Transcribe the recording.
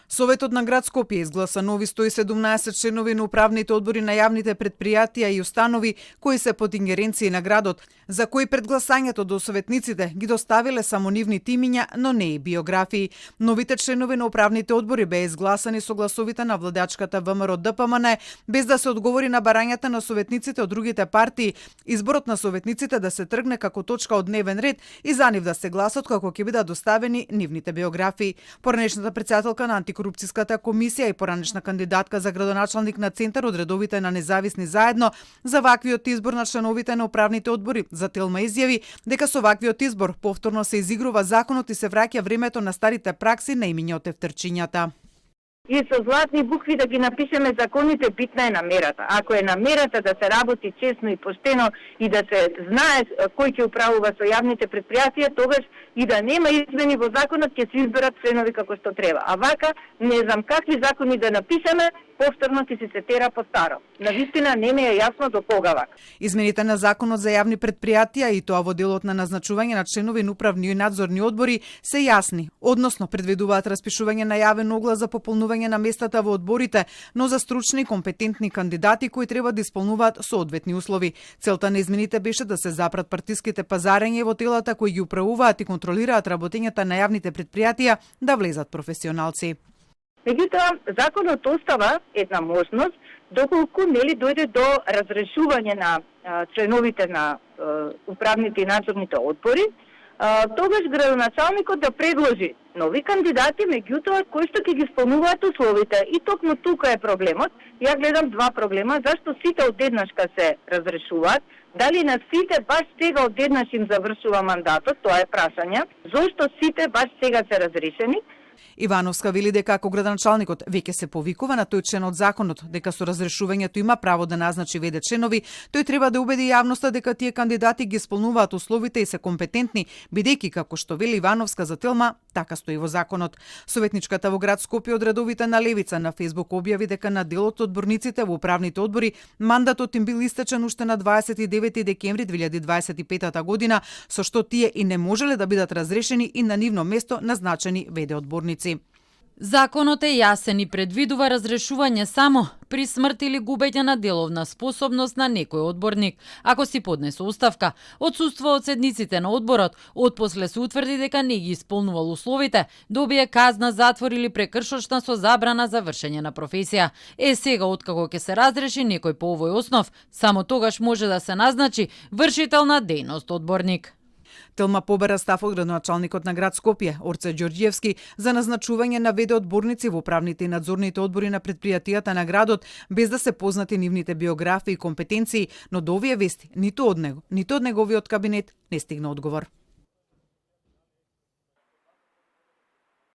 Советот на град Скопје изгласа нови 117 членови на управните одбори на јавните претпријатија и установи кои се под ингеренција на градот, за кои пред гласањето до советниците ги доставиле само нивни имиња, но не и биографии. Новите членови на управните одбори беа изгласани со гласовите на владачката ВМРО ДПМН, без да се одговори на барањата на советниците од другите партии, изборот на советниците да се тргне како точка од дневен ред и за нив да се гласат како ќе бидат доставени нивните биографии. Поранешната претседателка на Антикорупцијската комисија и поранешна кандидатка за градоначалник на Центар од редовите на Независни заедно за ваквиот избор на членовите на управните одбори за Телма изјави дека со ваквиот избор повторно се изигрува законот и се враќа времето на старите пракси на имиња од тефтерчињата. И со златни букви да ги напишеме законите, битна е намерата. Ако е намерата да се работи честно и поштено и да се знае кој ќе управува со јавните претпријатија, тогаш и да нема измени во законот, ќе се изберат членови како што треба. А вака, не знам какви закони да напишеме, повторно ќе се тера по старо. Навистина не ми е јасно до кога вака. Измените на законот за јавни претпријатија и тоа во делот на назначување на членови на управни и надзорни одбори се јасни, односно предвидуваат распишување на јавен оглас за пополнување на местата во одборите, но за стручни и компетентни кандидати кои треба да исполнуваат соодветни услови. Целта на измените беше да се запрат партиските пазарења во телата кои ги управуваат и контролираат работењата на јавните претпријатија да влезат професионалци. Меѓутоа, законот остава една можност, доколку дојде до разрешување на членовите на управните и надзорните одбори, тогаш градоначалникот да предложи нови кандидати, меѓутоа кои што ќе ги исполнуваат условите. И токму тука е проблемот. Ја гледам два проблема. Зашто сите одеднашка се разрешуваат? Дали на сите баш сега одеднаш им завршува мандатот? Тоа е прашање. Зошто сите баш сега се разрешени? Ивановска вели дека ако градоначалникот веќе се повикува на тој член од законот дека со разрешувањето има право да назначи веде членови, тој треба да убеди јавноста дека тие кандидати ги исполнуваат условите и се компетентни, бидејќи како што вели Ивановска за Телма, така стои во законот. Советничката во град Скопје од редовите на Левица на Фејсбук објави дека на делот од одборниците во управните одбори мандатот им бил истечен уште на 29 декември 2025 година, со што тие и не можеле да бидат разрешени и на нивно место назначени веде одборници. Законот е јасен и предвидува разрешување само при смрт или губење на деловна способност на некој одборник. Ако си поднесе оставка, отсуства од седниците на одборот, отпосле се утврди дека не ги исполнувал условите, добие казна, затвор или прекршочна со забрана за вршење на професија. Сега, откако ќе се разреши некој по овој основ, само тогаш може да се назначи вршител на дејност одборник. Телма побара став од градоначалникот на град Скопје, Орце Ѓорѓиевски, за назначување на веде одборници во управните и надзорните одбори на претпријатијата на градот, без да се познати нивните биографии и компетенции, но до овие вести ниту од него, ниту од неговиот кабинет не стигна одговор.